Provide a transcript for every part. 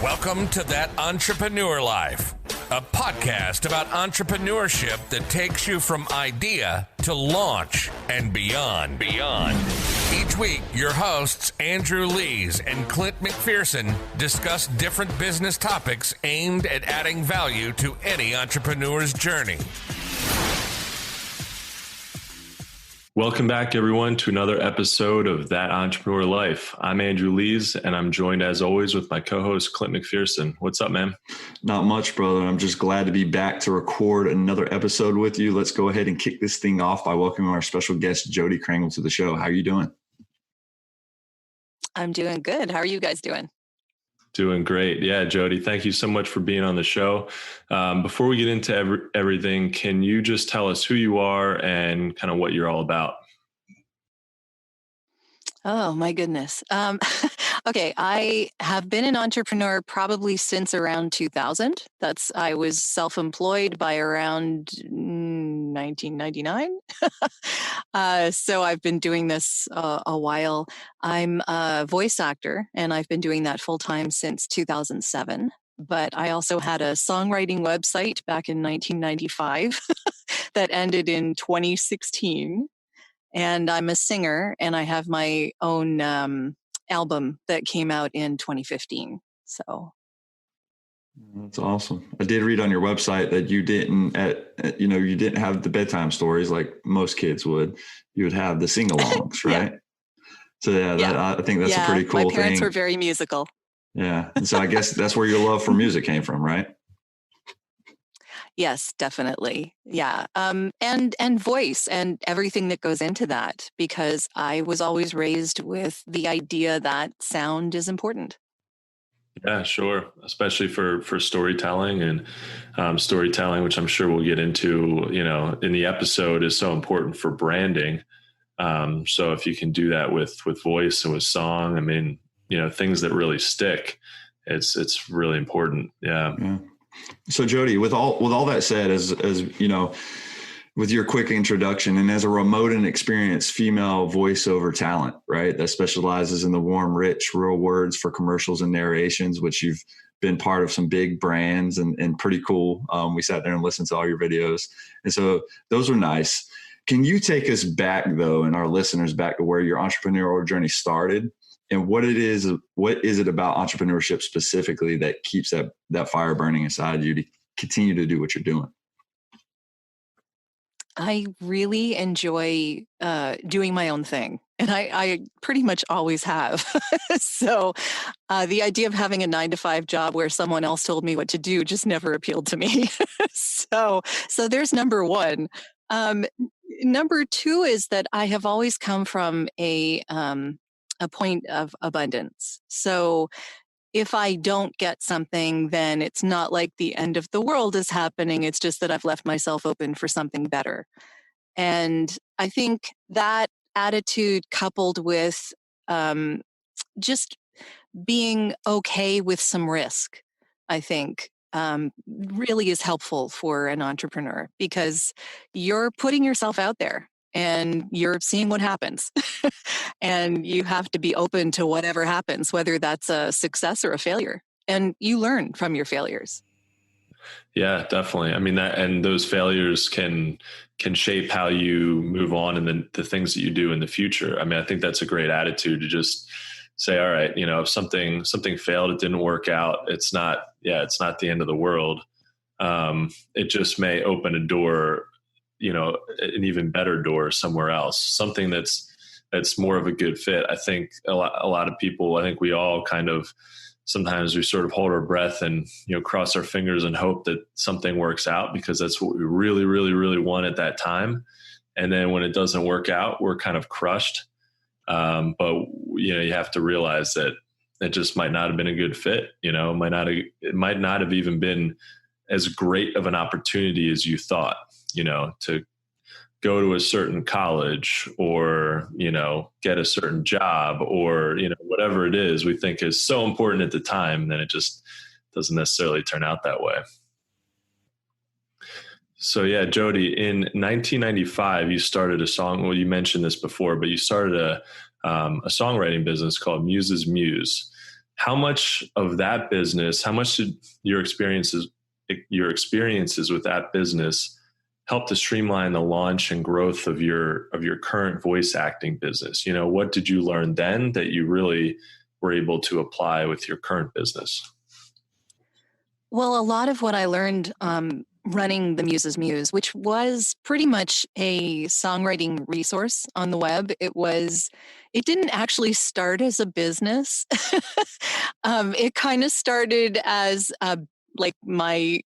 Welcome to That Entrepreneur Life, a podcast about entrepreneurship that takes you from idea to launch and beyond. Each week, your hosts, Andrew Lees and Clint McPherson, discuss different business topics aimed at adding value to any entrepreneur's journey. Welcome back, everyone, to another episode of That Entrepreneur Life. I'm Andrew Lees, and I'm joined, as always, with my co-host, Clint McPherson. What's up, man? Not much, brother. I'm just glad to be back to record another episode with you. Let's go ahead and kick this thing off by welcoming our special guest, Jodi Krangle, to the show. How are you doing? I'm doing good. How are you guys doing? Doing great. Yeah, Jodi, thank you so much for being on the show. Before we get into everything, can you just tell us who you are and kind of what you're all about? Oh, my goodness. Okay, I have been an entrepreneur probably since around 2000. I was self-employed by around 1999. So I've been doing this a while. I'm a voice actor, and I've been doing that full-time since 2007. But I also had a songwriting website back in 1995 that ended in 2016. And I'm a singer, and I have my own album that came out in 2015. So that's awesome. I did read on your website that you didn't have the bedtime stories like most kids would. You would have the sing-alongs, right? Yeah. So I think that's a pretty cool thing. My parents were very musical. Yeah. And so I guess that's where your love for music came from, right? Yes, definitely. Yeah. And voice and everything that goes into that, because I was always raised with the idea that sound is important. Yeah, sure. Especially for storytelling and storytelling, which I'm sure we'll get into, in the episode, is so important for branding. So if you can do that with voice and with song, I mean, things that really stick, it's really important. Yeah. So Jodi, with all that said, as you know, with your quick introduction and as a remote and experienced female voiceover talent, right, that specializes in the warm, rich, real words for commercials and narrations, which you've been part of some big brands and pretty cool. We sat there and listened to all your videos. And so those are nice. Can you take us back, though, and our listeners back to where your entrepreneurial journey started? And what is it about entrepreneurship specifically that keeps that fire burning inside you to continue to do what you're doing? I really enjoy doing my own thing, and I pretty much always have. So the idea of having a 9-to-5 job where someone else told me what to do just never appealed to me. So there's number one. Number two is that I have always come from a point of abundance. So if I don't get something, then it's not like the end of the world is happening. It's just that I've left myself open for something better. And I think that attitude, coupled with just being okay with some risk, I think really is helpful for an entrepreneur, because you're putting yourself out there and you're seeing what happens. And you have to be open to whatever happens, whether that's a success or a failure. And you learn from your failures. Yeah, definitely. I mean, and those failures can shape how you move on and the things that you do in the future. I mean, I think that's a great attitude to just say, all right, if something failed, it didn't work out. It's not the end of the world. It just may open a door, an even better door somewhere else, something that's more of a good fit. I think a lot of people, I think we all kind of, sometimes we sort of hold our breath and, cross our fingers and hope that something works out, because that's what we really, really, really want at that time. And then when it doesn't work out, we're kind of crushed. But you have to realize that it just might not have been a good fit. It might not have even been as great of an opportunity as you thought, to go to a certain college or, get a certain job or, whatever it is we think is so important at the time, then it just doesn't necessarily turn out that way. So yeah, Jodi, in 1995, you started well, you mentioned this before, but you started a songwriting business called Muse's Muse. how much of that business, how much did your experiences with that business help to streamline the launch and growth of your current voice acting business? You know, what did you learn then that you really were able to apply with your current business? Well, a lot of what I learned running the Muse's Muse, which was pretty much a songwriting resource on the web. It didn't actually start as a business. It kind of started as like my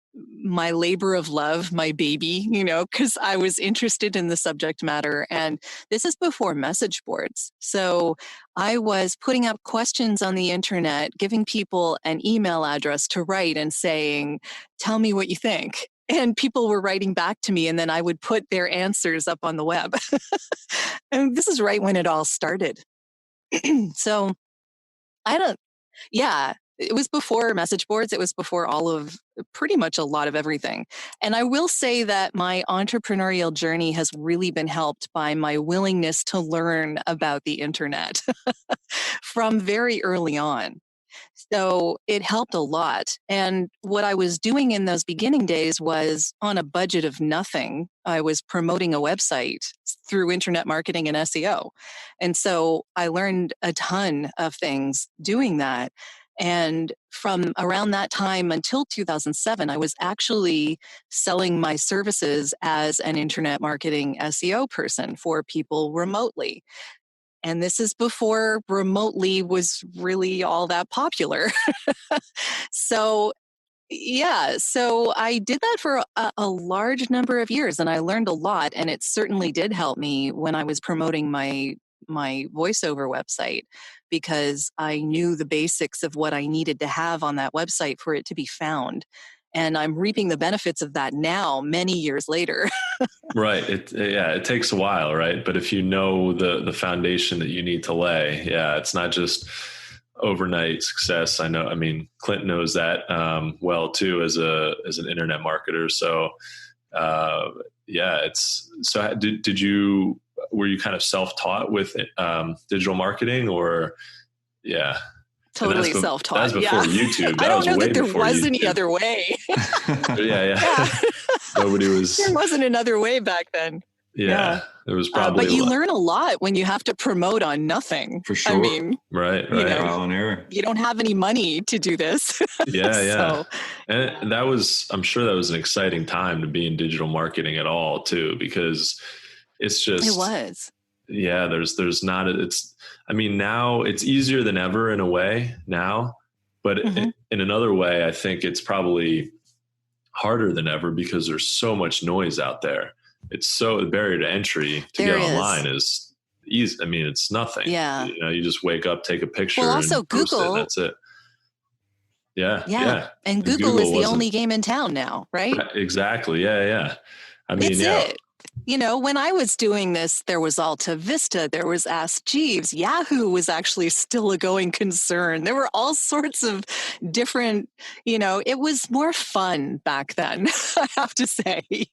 labor of love, my baby, because I was interested in the subject matter. And this is before message boards. So I was putting up questions on the internet, giving people an email address to write and saying, tell me what you think. And people were writing back to me, and then I would put their answers up on the web. And this is right when it all started. So it was before message boards. It was before pretty much a lot of everything. And I will say that my entrepreneurial journey has really been helped by my willingness to learn about the internet from very early on. So it helped a lot. And what I was doing in those beginning days was on a budget of nothing. I was promoting a website through internet marketing and SEO. And so I learned a ton of things doing that. And from around that time until 2007, I was actually selling my services as an internet marketing SEO person for people remotely. And this is before remotely was really all that popular. So I did that for a large number of years, and I learned a lot. And it certainly did help me when I was promoting my voiceover website, because I knew the basics of what I needed to have on that website for it to be found. And I'm reaping the benefits of that now, many years later. Right. It takes a while, right? But if you know the foundation that you need to lay, it's not just overnight success. I know. I mean, Clint knows that well too, as an internet marketer. So, were you kind of self-taught with digital marketing, or? Yeah. Totally self-taught. That was before YouTube. I don't know that there was any other way. Yeah. Nobody was. There wasn't another way back then. Yeah. There was probably. But you learn a lot when you have to promote on nothing. For sure. I mean, right. Trial and error. You don't have any money to do this. Yeah. And I'm sure that was an exciting time to be in digital marketing at all too, because it's just. It was. Yeah. There's not. Now it's easier than ever in a way now, but in another way, I think it's probably harder than ever because there's so much noise out there. It's the barrier to entry to get online is easy. I mean, it's nothing. Yeah. You just wake up, take a picture. Well, also and post Google. It, that's it. Yeah. And Google is the only game in town now, right? Exactly. Yeah. I mean, it. When I was doing this, there was Alta Vista, there was Ask Jeeves, Yahoo was actually still a going concern. There were all sorts of different, it was more fun back then, I have to say. It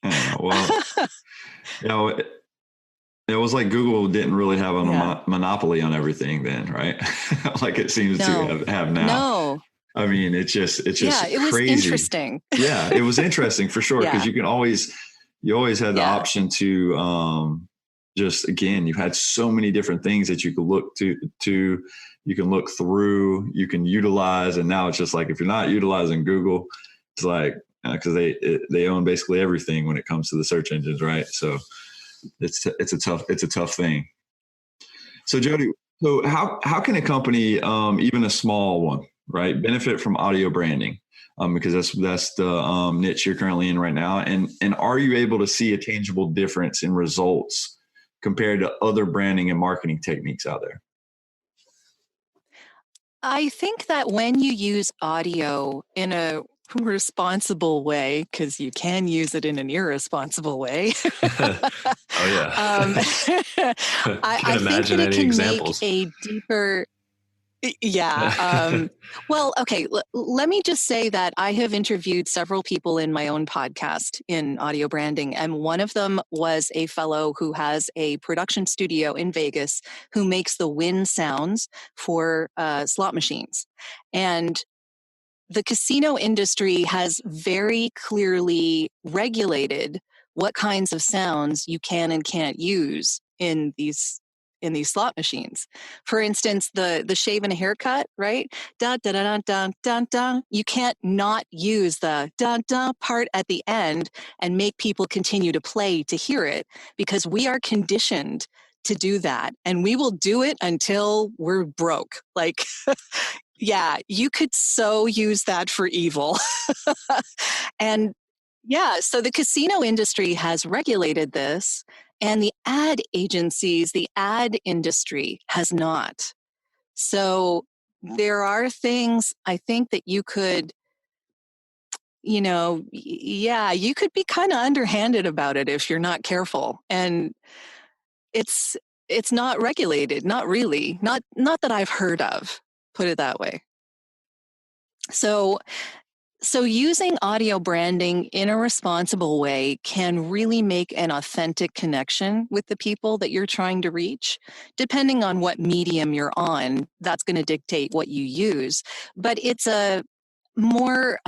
was like Google didn't really have a monopoly on everything then, right? Like it seems to have now. No. I mean, it's just it crazy. Was interesting. Yeah, it was interesting for sure, because you always had the option to you had so many different things that you could look to, you can look through, you can utilize. And now it's just like, if you're not utilizing Google, it's like, because they own basically everything when it comes to the search engines, right? So it's a tough thing. So Jodi, how can a company, even a small one, right, benefit from audio branding? Because that's the niche you're currently in right now. And are you able to see a tangible difference in results compared to other branding and marketing techniques out there? I think that when you use audio in a responsible way, because you can use it in an irresponsible way. Oh yeah. I think that it can make a deeper. Yeah. Well, okay. Let me just say that I have interviewed several people in my own podcast in audio branding, and one of them was a fellow who has a production studio in Vegas who makes the win sounds for slot machines. And the casino industry has very clearly regulated what kinds of sounds you can and can't use in these slot machines. For instance, the shave and a haircut, right? Dun dun dun dun dun dun. You can't not use the dun dun part at the end and make people continue to play to hear it, because we are conditioned to do that, and we will do it until we're broke. Like, yeah, you could so use that for evil. And yeah, so the casino industry has regulated this, and the ad agencies, the ad industry has not. So there are things I think that you could, yeah, you could be kind of underhanded about it if you're not careful. And it's not regulated, not really, not that I've heard of, put it that way. So using audio branding in a responsible way can really make an authentic connection with the people that you're trying to reach. Depending on what medium you're on, that's going to dictate what you use. But it's a more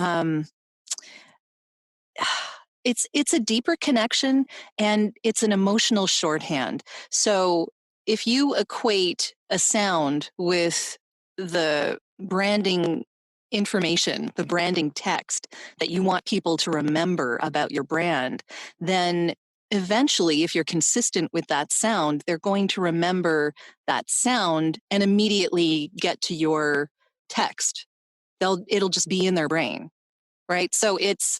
it's a deeper connection, and it's an emotional shorthand. So if you equate a sound with the branding information, the branding text that you want people to remember about your brand, then eventually, if you're consistent with that sound, they're going to remember that sound and immediately get to your text. It'll just be in their brain, right? So it's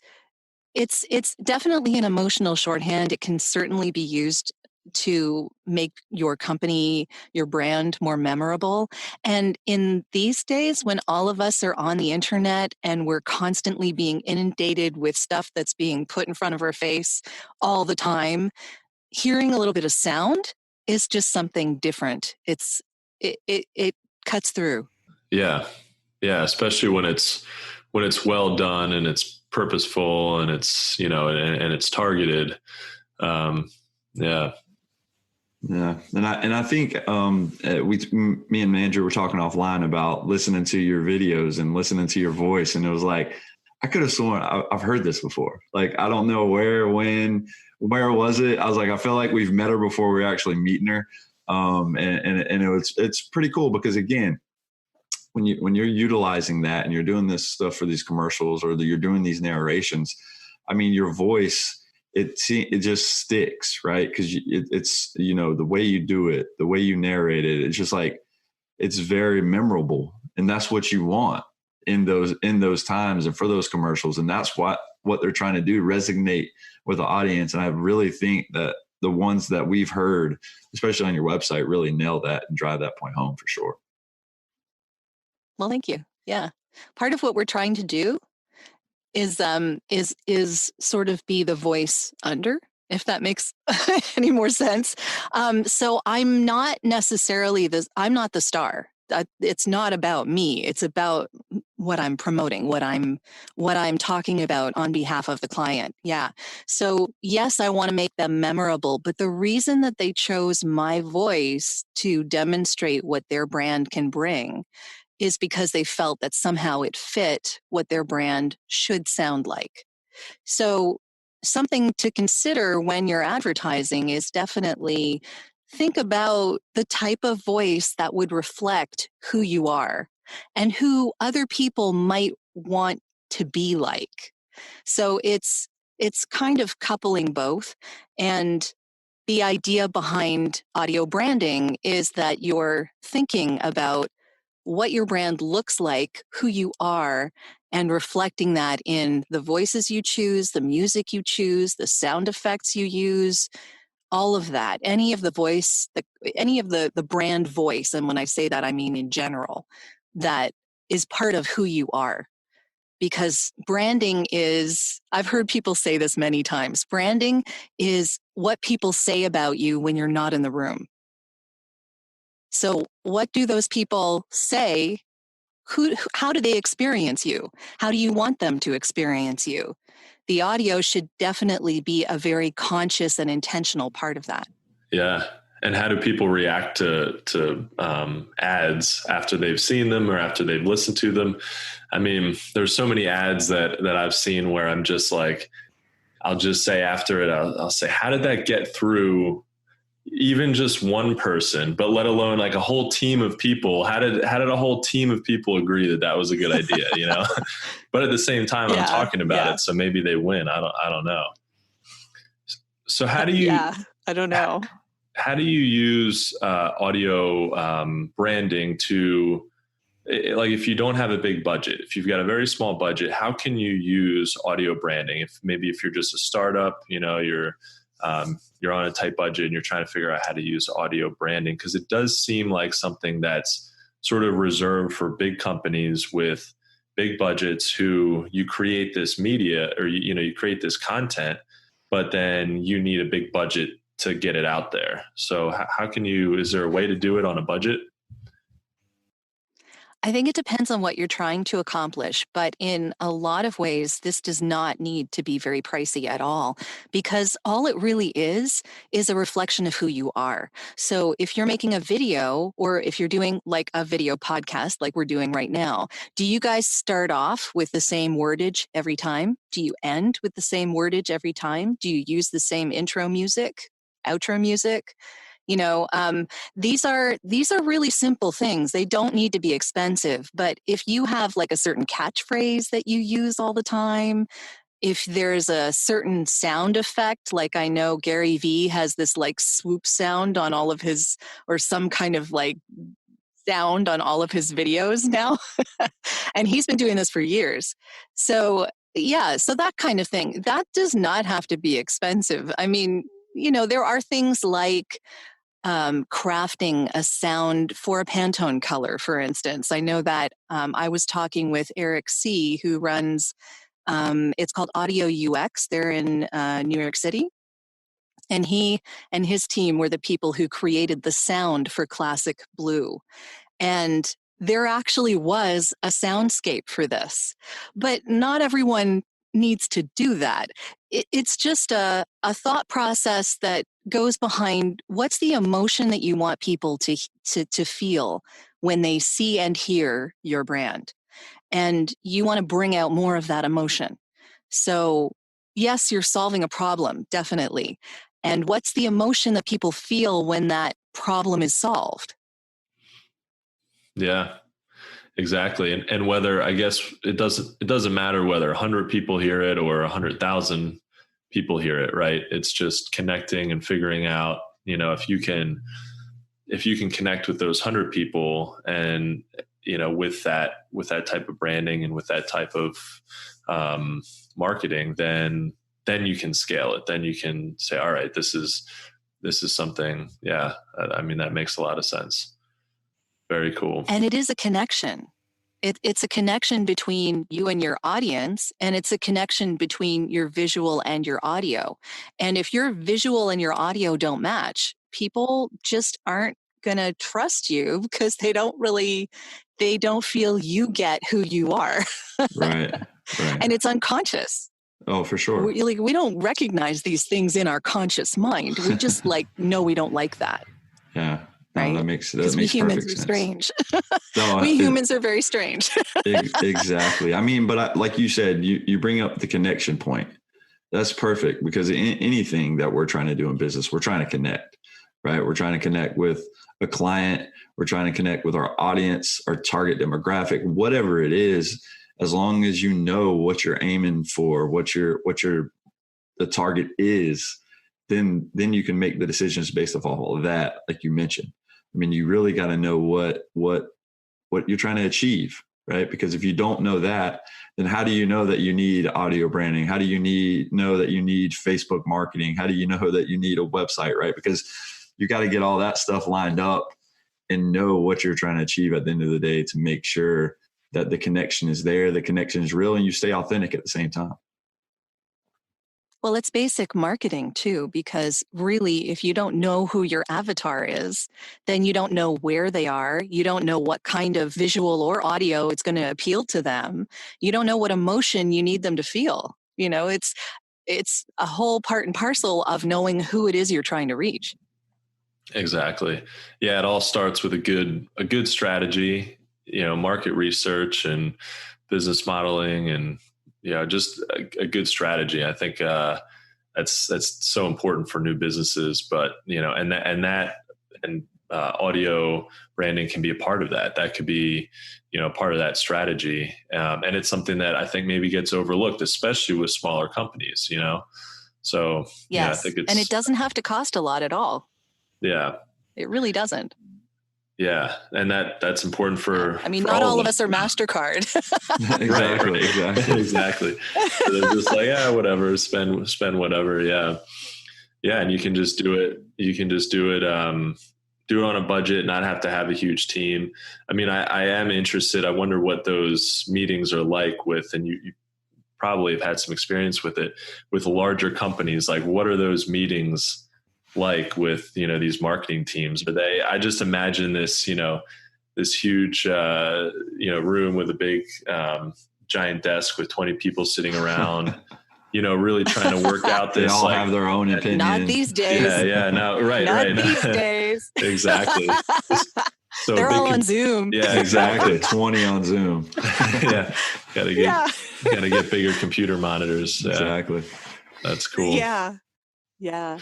definitely an emotional shorthand. It can certainly be used to make your company, your brand more memorable. And in these days, when all of us are on the internet and we're constantly being inundated with stuff that's being put in front of our face all the time, hearing a little bit of sound is just something different. It cuts through. Yeah. Yeah. Especially when it's well done and it's purposeful and it's, and it's targeted. Yeah. Yeah. And I think, me and Andrew were talking offline about listening to your videos and listening to your voice. And it was like, I could have sworn I've heard this before. Like, I don't know where, when, where was it? I was like, I feel like we've met her before we're actually meeting her. It's pretty cool because, again, when you're utilizing that and you're doing this stuff for these commercials, or you're doing these narrations, I mean, your voice, it just sticks, right? Because it's the way you do it, the way you narrate it, it's just like, it's very memorable, and that's what you want in those times and for those commercials, and that's what they're trying to do, resonate with the audience. And I really think that the ones that we've heard, especially on your website, really nail that and drive that point home for sure. Well, thank you. Yeah. Part of what we're trying to do is sort of be the voice under, if that makes any more sense. So I'm not necessarily I'm not the star. It's not about me. It's about what I'm promoting, what I'm talking about on behalf of the client. Yeah. So yes, I want to make them memorable, but the reason that they chose my voice to demonstrate what their brand can bring is because they felt that somehow it fit what their brand should sound like. So something to consider when you're advertising is definitely think about the type of voice that would reflect who you are and who other people might want to be like. So it's kind of coupling both. And the idea behind audio branding is that you're thinking about what your brand looks like, who you are, and reflecting that in the voices you choose, the music you choose, the sound effects you use, all of that. Any of the brand voice, and when I say that, I mean in general, that is part of who you are. Because branding is, I've heard people say this many times, branding is what people say about you when you're not in the room. So what do those people say? How do they experience you? How do you want them to experience you? The audio should definitely be a very conscious and intentional part of that. Yeah. And how do people react to ads after they've seen them or after they've listened to them? I mean, there's so many ads that I've seen where I'm just like, I'll just say after it, I'll say, how did that get through even just one person, but let alone like a whole team of people? How did a whole team of people agree that that was a good idea, you know? But at the same time, I'm talking about it, so maybe they win. I don't know. So how do you? Yeah, I don't know. How do you use audio branding to, like, if you don't have a big budget, if you've got a very small budget, how can you use audio branding? If you're just a startup, you know, you're on a tight budget and you're trying to figure out how to use audio branding, because it does seem like something that's sort of reserved for big companies with big budgets, who you create this media, or you create this content, but then you need a big budget to get it out there. So how can you, is there a way to do it on a budget? I think it depends on what you're trying to accomplish, but in a lot of ways, this does not need to be very pricey at all, because all it really is a reflection of who you are. So if you're making a video, or if you're doing like a video podcast like we're doing right now, do you guys start off with the same wordage every time? Do you end with the same wordage every time? Do you use the same intro music, outro music? These are really simple things. They don't need to be expensive. But if you have like a certain catchphrase that you use all the time, if there's a certain sound effect, like I know Gary Vee has this like swoop sound on all of his, or some kind of like sound on all of his videos now. And he's been doing this for years. So yeah, so that kind of thing, that does not have to be expensive. I mean, there are things like crafting a sound for a Pantone color, for instance. I know that I was talking with Eric C., who runs, it's called Audio UX. They're in New York City. And he and his team were the people who created the sound for Classic Blue. And there actually was a soundscape for this. But not everyone needs to do that. It's just a thought process that goes behind what's the emotion that you want people to feel when they see and hear your brand. And you want to bring out more of that emotion. So yes, you're solving a problem, definitely. And what's the emotion that people feel when that problem is solved? Yeah, exactly. And whether, I guess it doesn't matter whether 100 people hear it or 100,000 people hear it, right? It's just connecting and figuring out, if you can connect with those 100 people, and, with that type of branding and with that type of marketing, then you can scale it. Then you can say, all right, this is something. Yeah. I mean, that makes a lot of sense. Very cool. And it is a connection. It's a connection between you and your audience, and it's a connection between your visual and your audio. And if your visual and your audio don't match, people just aren't going to trust you, because they don't feel you get who you are. Right. And it's unconscious. Oh, for sure. We don't recognize these things in our conscious mind. We just no, we don't like that. Yeah. No, right? that makes we humans perfect are strange. No, we humans are very strange. Exactly. I mean, but like you said, you bring up the connection point. That's perfect, because anything that we're trying to do in business, we're trying to connect, right? We're trying to connect with a client. We're trying to connect with our audience, our target demographic, whatever it is. As long as you know what you're aiming for, what the target is, then you can make the decisions based off all of that, like you mentioned. I mean, you really got to know what you're trying to achieve, right? Because if you don't know that, then how do you know that you need audio branding? How do you know that you need Facebook marketing? How do you know that you need a website, right? Because you got to get all that stuff lined up and know what you're trying to achieve at the end of the day, to make sure that the connection is there, the connection is real, and you stay authentic at the same time. Well, it's basic marketing too, because really, if you don't know who your avatar is, then you don't know where they are. You don't know what kind of visual or audio it's going to appeal to them. You don't know what emotion you need them to feel. It's a whole part and parcel of knowing who it is you're trying to reach. Exactly. Yeah. It all starts with a good strategy, market research and business modeling and, just a good strategy. I think, that's so important for new businesses, but, and audio branding can be a part of that. That could be, part of that strategy. And it's something that I think maybe gets overlooked, especially with smaller companies, So yes. I think and it doesn't have to cost a lot at all. Yeah. It really doesn't. Yeah. And that's important for, I mean, not all of us are MasterCard. Exactly. So they're just like, yeah, whatever, spend whatever. Yeah. Yeah. And you can just do it. You can just do it on a budget, not have to have a huge team. I mean, I am interested. I wonder what those meetings are like with, and you probably have had some experience with it, with larger companies. Like, what are those meetings like with, these marketing teams? I just imagine this, this huge, room with a big, giant desk with 20 people sitting around, really trying to work out this. They all have their own opinion. Not these days. Yeah. No, right. Not right. these days. Exactly. So they're all on Zoom. Yeah, exactly. 20 on Zoom. Yeah. Gotta get bigger computer monitors. Exactly. That's cool. Yeah.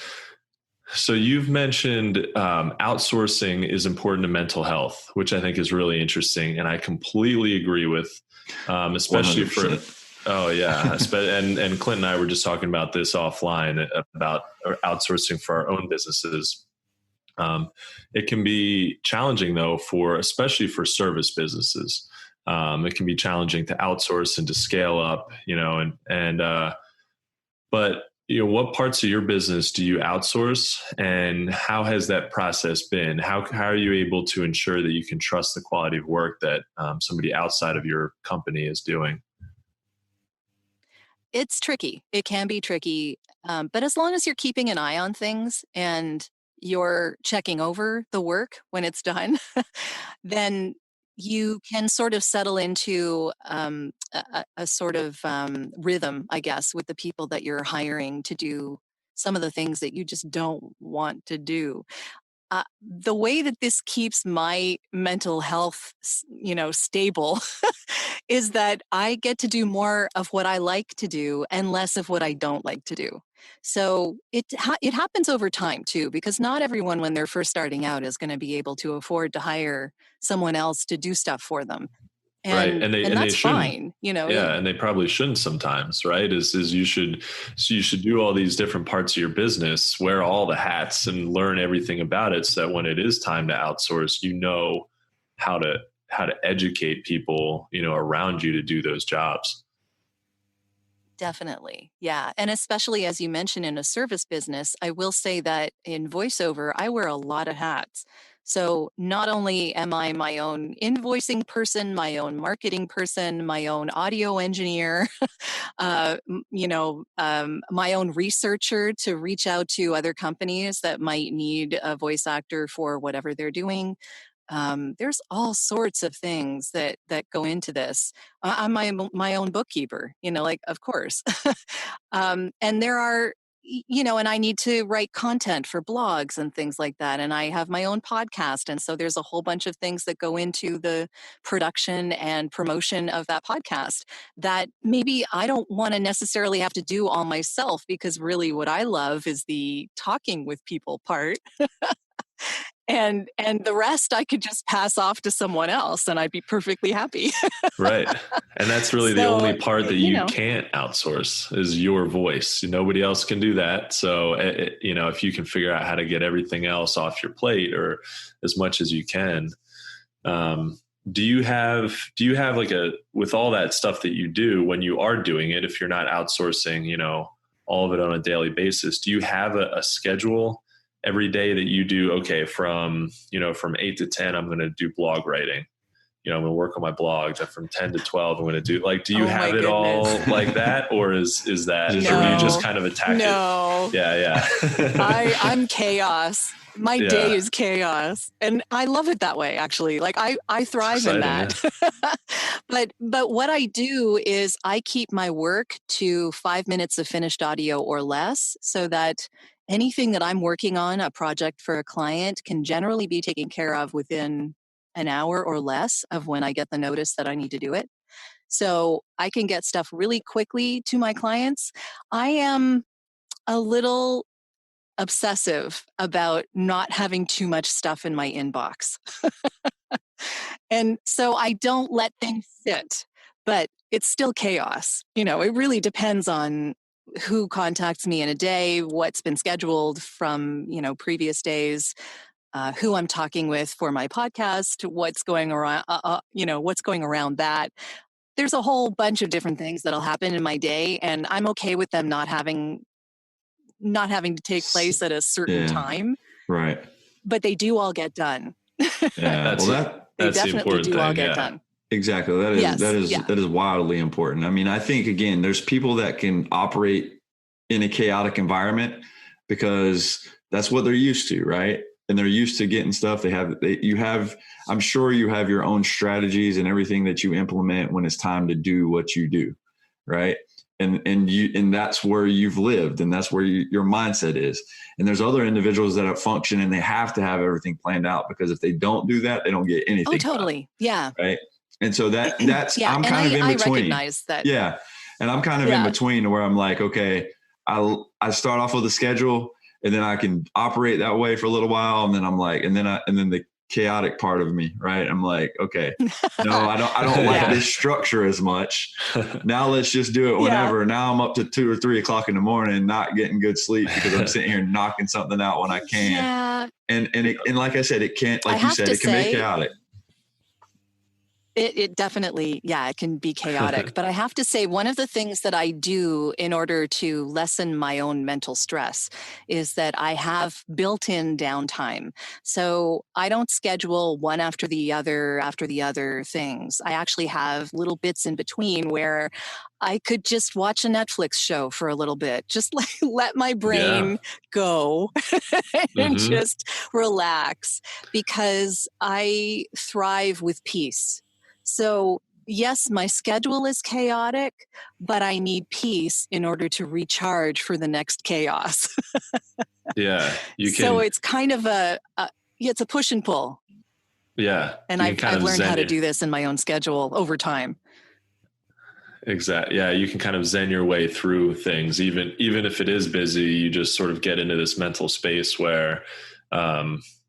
So you've mentioned outsourcing is important to mental health, which I think is really interesting. And I completely agree with, especially 100%. And Clint and I were just talking about this offline about outsourcing for our own businesses. It can be challenging though, especially for service businesses. It can be challenging to outsource and to scale up, but what parts of your business do you outsource, and how has that process been? How are you able to ensure that you can trust the quality of work that somebody outside of your company is doing? It's tricky. It can be tricky. But as long as you're keeping an eye on things and you're checking over the work when it's done, then you can sort of settle into a sort of rhythm, I guess, with the people that you're hiring to do some of the things that you just don't want to do. The way that this keeps my mental health, stable is that I get to do more of what I like to do and less of what I don't like to do. So it happens over time too, because not everyone when they're first starting out is going to be able to afford to hire someone else to do stuff for them. Right. And that's fine, Yeah. And they probably shouldn't sometimes, right? Is you should do all these different parts of your business, wear all the hats and learn everything about it, so that when it is time to outsource, how to educate people, around you to do those jobs. Definitely. Yeah. And especially as you mentioned in a service business, I will say that in voiceover, I wear a lot of hats. So not only am I my own invoicing person, my own marketing person, my own audio engineer, my own researcher to reach out to other companies that might need a voice actor for whatever they're doing. There's all sorts of things that go into this. I'm my own bookkeeper, of course. And there are, and I need to write content for blogs and things like that. And I have my own podcast. And so there's a whole bunch of things that go into the production and promotion of that podcast that maybe I don't want to necessarily have to do all myself, because really what I love is the talking with people part. And the rest I could just pass off to someone else and I'd be perfectly happy. Right. And that's really the only part that you can't outsource is your voice. Nobody else can do that. So, if you can figure out how to get everything else off your plate, or as much as you can, do you have with all that stuff that you do when you are doing it, if you're not outsourcing, all of it on a daily basis, do you have a schedule every day that you do? Okay, from 8 to 10, I'm going to do blog writing. I'm going to work on my blog. From 10 to 12, I'm going to do do you have it goodness. all like that? Or is that, No. or you just kind of attack it? Yeah. I'm chaos. My day is chaos. And I love it that way, actually. Like I thrive in that. Yeah. But what I do is I keep my work to 5 minutes of finished audio or less, so that anything that I'm working on, a project for a client, can generally be taken care of within an hour or less of when I get the notice that I need to do it. So I can get stuff really quickly to my clients. I am a little obsessive about not having too much stuff in my inbox. And so I don't let things sit, but it's still chaos. It really depends on who contacts me in a day, what's been scheduled from, previous days, who I'm talking with for my podcast, what's going around, what's going around that. There's a whole bunch of different things that'll happen in my day, and I'm okay with them not having to take place at a certain time. Right. But they do all get done. Yeah. They definitely do all get done. Exactly. That is wildly important. I mean, I think, again, there's people that can operate in a chaotic environment because that's what they're used to, right? And they're used to getting stuff. I'm sure you have your own strategies and everything that you implement when it's time to do what you do, right? And that's where you've lived, and that's where your mindset is. And there's other individuals that function and they have to have everything planned out, because if they don't do that, they don't get anything. Oh, totally. done, yeah. Right. And so that's, yeah. I'm kind of in between. I recognize that. Yeah. And I'm kind of in between, where I'm like, okay, I start off with a schedule, and then I can operate that way for a little while. And then I'm like, and then the chaotic part of me, right? I'm like, okay, no, I don't like this structure as much. Now let's just do it whenever. Yeah. Now I'm up to 2 or 3 o'clock in the morning, not getting good sleep because I'm sitting here knocking something out when I can. Yeah. And like I said, it can't, like you said, it can be chaotic. It definitely, it can be chaotic. But I have to say, one of the things that I do in order to lessen my own mental stress is that I have built-in downtime. So I don't schedule one after the other things. I actually have little bits in between where I could just watch a Netflix show for a little bit, just let my brain go and just relax, because I thrive with peace. So yes, my schedule is chaotic, but I need peace in order to recharge for the next chaos. Yeah. So it's kind of it's a push and pull. Yeah. And I've learned how to do this in my own schedule over time. Exactly. Yeah. You can kind of zen your way through things. Even if it is busy, you just sort of get into this mental space where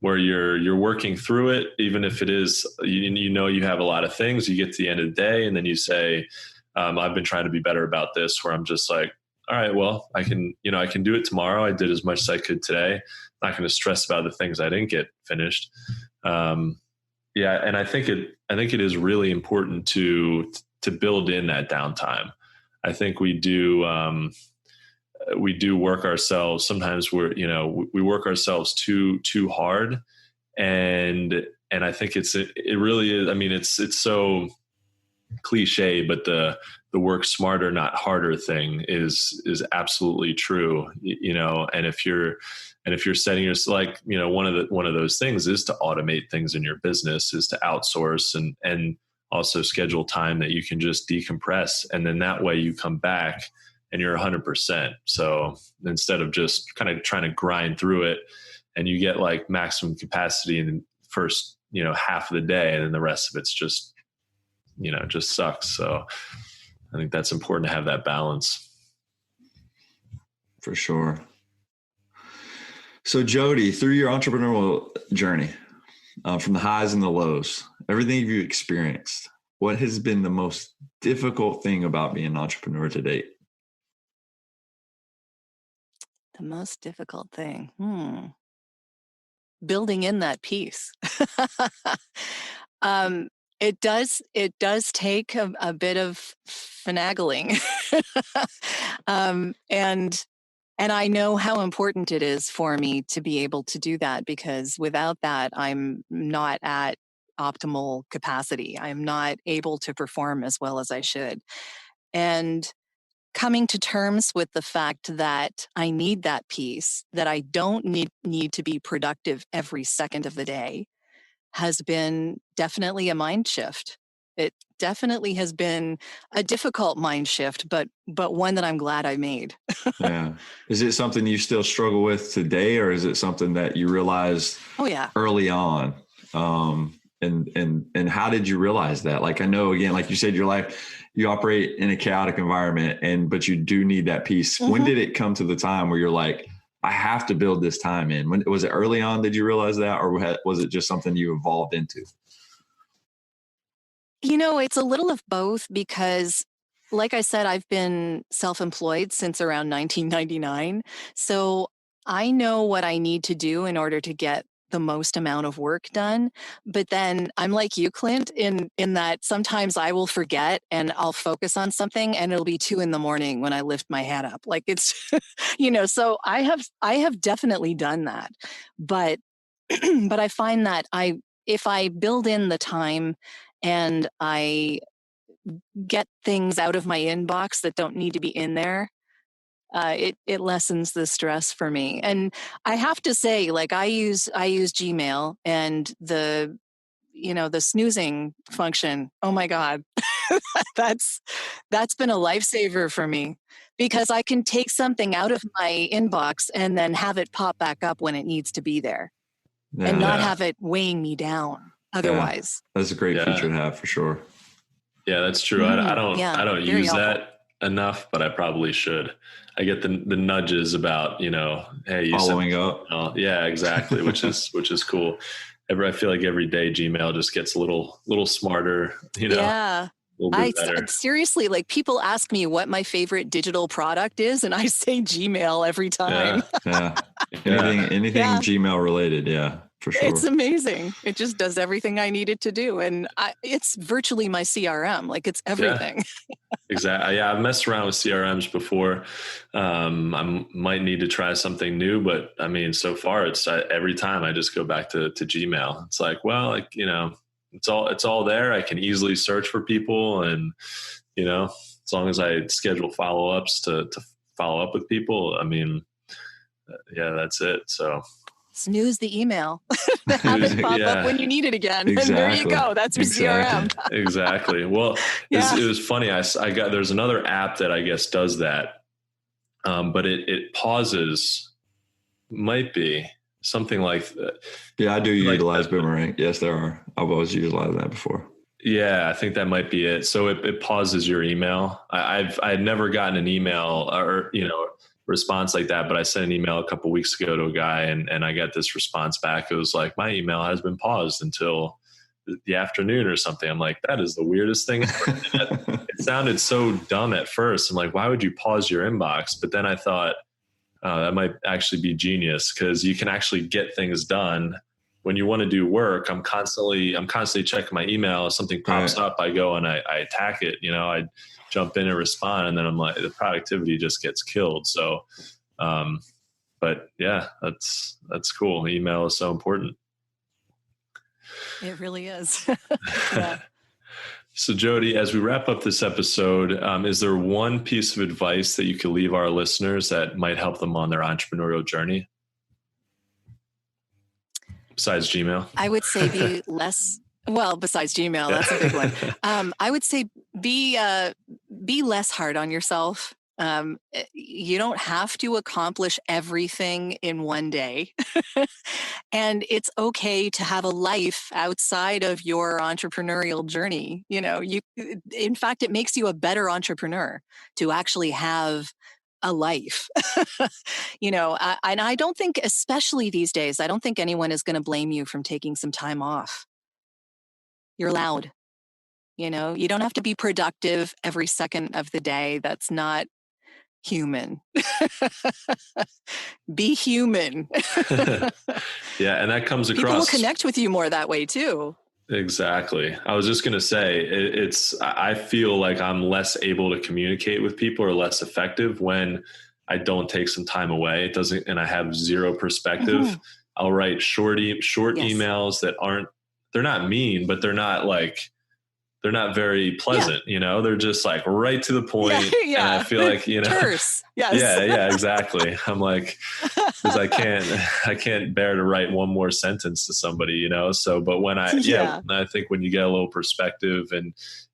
you're working through it, even if it is, you have a lot of things. You get to the end of the day, and then you say, I've been trying to be better about this, where I'm just like, all right, well, I can do it tomorrow. I did as much as I could today. I'm not going to stress about the things I didn't get finished. And I think it is really important to build in that downtime. I think we do work ourselves. Sometimes we work ourselves too hard. And I think it really is. I mean, it's so cliche, but the work smarter, not harder thing is absolutely true. And if you're setting yourself, like, one of those things is to automate things in your business, is to outsource and also schedule time that you can just decompress. And then that way you come back and you're 100%. So instead of just kind of trying to grind through it, and you get like maximum capacity in the first, half of the day, and then the rest of it's just, just sucks. So I think that's important to have that balance. For sure. So Jodi, through your entrepreneurial journey, from the highs and the lows, everything you've experienced, what has been the most difficult thing about being an entrepreneur to date? The most difficult thing. Building in that peace. It does take a bit of finagling. And I know how important it is for me to be able to do that, because without that, I'm not at optimal capacity. I'm not able to perform as well as I should. And coming to terms with the fact that I need that peace, that I don't need to be productive every second of the day, has been definitely a mind shift. It definitely has been a difficult mind shift, but one that I'm glad I made. Yeah. Is it something you still struggle with today, or is it something that you realized early on? And how did you realize that? Like, I know, again, like you said, your life, you operate in a chaotic environment, but you do need that peace. Mm-hmm. When did it come to the time where you're like, I have to build this time in? When was it early on? Did you realize that, or was it just something you evolved into? It's a little of both, because like I said, I've been self-employed since around 1999. So I know what I need to do in order to get the most amount of work done. But then I'm like you, Clint, in that sometimes I will forget and I'll focus on something and it'll be 2 a.m. when I lift my head up. Like, it's, so I have definitely done that. But I find that if I build in the time and I get things out of my inbox that don't need to be in there, it lessens the stress for me. And I have to say, like, I use Gmail, and the snoozing function. Oh my God, that's been a lifesaver for me, because I can take something out of my inbox and then have it pop back up when it needs to be there, and not have it weighing me down otherwise. That's a great feature to have, for sure. Yeah, that's true. I don't use that enough, but I probably should. I get the nudges about, hey, you following up. Yeah, exactly. which is cool. I feel like every day Gmail just gets a little smarter, Yeah. A little bit better. Seriously, like, people ask me what my favorite digital product is, and I say Gmail every time. Yeah. Anything Gmail related. Yeah, for sure. It's amazing. It just does everything I need it to do. And it's virtually my CRM. Like, it's everything. Yeah. Exactly. Yeah, I've messed around with CRMs before. I might need to try something new, but I mean, so far it's every time I just go back to Gmail. It's like, well, like, it's all there. I can easily search for people, and as long as I schedule follow-ups to follow up with people, I mean, that's it. So snooze the email. Have it pop up when you need it again. Exactly. And there you go. That's your CRM. Exactly. Well, it was funny. There's another app that I guess does that. But it pauses, might be something like that. Yeah, I do utilize Boomerang. Yes, there are. I've always utilized that before. Yeah, I think that might be it. So it pauses your email. I'd never gotten an email or, response like that, but I sent an email a couple of weeks ago to a guy, and I got this response back. It was like, my email has been paused until the afternoon or something. I'm like, that is the weirdest thing ever. It sounded so dumb at first. I'm like, why would you pause your inbox? But then I thought, that might actually be genius, because you can actually get things done when you want to do work. I'm constantly checking my email. If something pops up, I go and I attack it. I jump in and respond, and then I'm like, the productivity just gets killed. So, but yeah, that's cool. Email is so important. It really is. Yeah. So Jodi, as we wrap up this episode, is there one piece of advice that you could leave our listeners that might help them on their entrepreneurial journey? Besides Gmail? I would say be less, well, besides Gmail, that's a big one. I would say be less hard on yourself. You don't have to accomplish everything in one day. And it's okay to have a life outside of your entrepreneurial journey. In fact, it makes you a better entrepreneur to actually have a life. And I don't think, especially these days, I don't think anyone is going to blame you from taking some time off. You're allowed. You don't have to be productive every second of the day. That's not human. Be human. Yeah, and that comes across. People will connect with you more that way too. Exactly. I was just going to say, I feel like I'm less able to communicate with people, or less effective, when I don't take some time away. It doesn't, and I have zero perspective. Mm-hmm. I'll write short emails that aren't they're not mean, but they're not very pleasant, they're just like right to the point. And I feel like, terse. Yes. Yeah, exactly. I'm like, because I can't bear to write one more sentence to somebody, so, but when I think when you get a little perspective and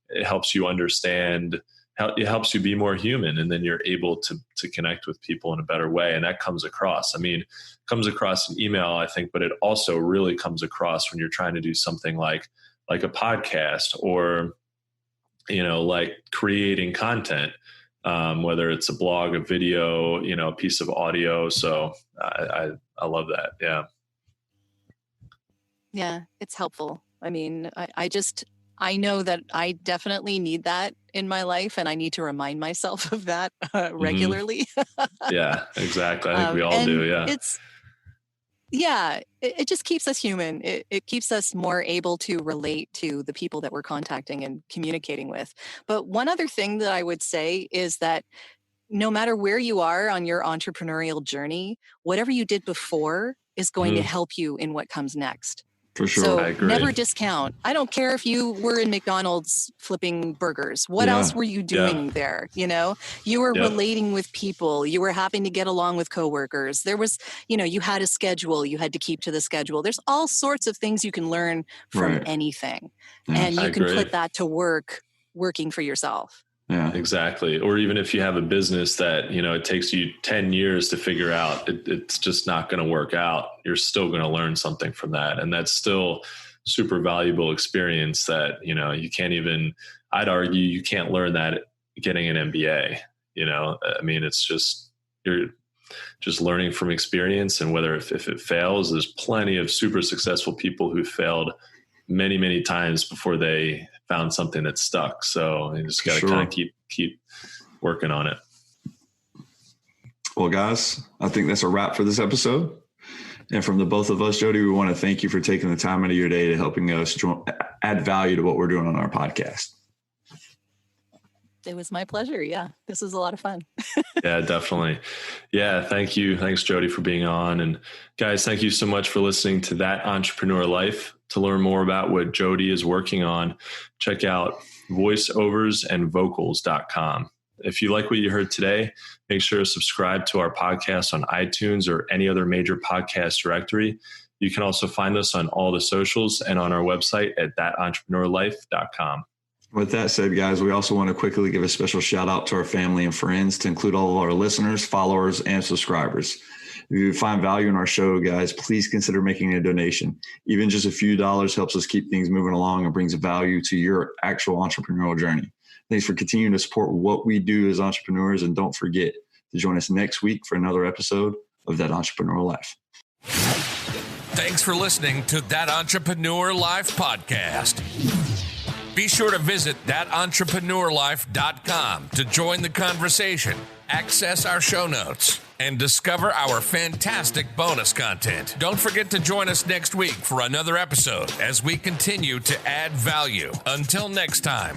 it helps you understand, it helps you be more human, and then you're able to connect with people in a better way. And that comes across, comes across in email, I think, but it also really comes across when you're trying to do something like a podcast or, like creating content, whether it's a blog, a video, a piece of audio. So I love that. Yeah. Yeah, it's helpful. I know that I definitely need that in my life, and I need to remind myself of that regularly. Yeah, exactly. I think we all do. Yeah. It just keeps us human. It keeps us more able to relate to the people that we're contacting and communicating with. But one other thing that I would say is that no matter where you are on your entrepreneurial journey, whatever you did before is going to help you in what comes next. For sure. So never discount. I don't care if you were in McDonald's flipping burgers. What else were you doing there? You were relating with people. You were having to get along with coworkers. There was, you had a schedule. You had to keep to the schedule. There's all sorts of things you can learn from anything. And you can put that to work working for yourself. Yeah, exactly. Or even if you have a business that, it takes you 10 years to figure out, it's just not going to work out. You're still going to learn something from that. And that's still super valuable experience that, you can't even, I'd argue you can't learn that getting an MBA, it's just, you're just learning from experience. And whether if it fails, there's plenty of super successful people who failed many, many times before they found something that stuck. So you just got to kind of keep working on it. Well, guys, I think that's a wrap for this episode. And from the both of us, Jodi, we want to thank you for taking the time out of your day to helping us add value to what we're doing on our podcast. It was my pleasure. Yeah, this was a lot of fun. Yeah, definitely. Yeah, thank you. Thanks, Jodi, for being on. And guys, thank you so much for listening to That Entrepreneur Life. To learn more about what Jodi is working on, check out voiceoversandvocals.com. If you like what you heard today, make sure to subscribe to our podcast on iTunes or any other major podcast directory. You can also find us on all the socials and on our website at thatentrepreneurlife.com. With that said, guys, we also want to quickly give a special shout out to our family and friends, to include all of our listeners, followers, and subscribers. If you find value in our show, guys, please consider making a donation. Even just a few dollars helps us keep things moving along and brings value to your actual entrepreneurial journey. Thanks for continuing to support what we do as entrepreneurs, and don't forget to join us next week for another episode of That Entrepreneur Life. Thanks for listening to That Entrepreneur Life podcast. Be sure to visit thatentrepreneurlife.com to join the conversation, access our show notes, and discover our fantastic bonus content. Don't forget to join us next week for another episode as we continue to add value. Until next time.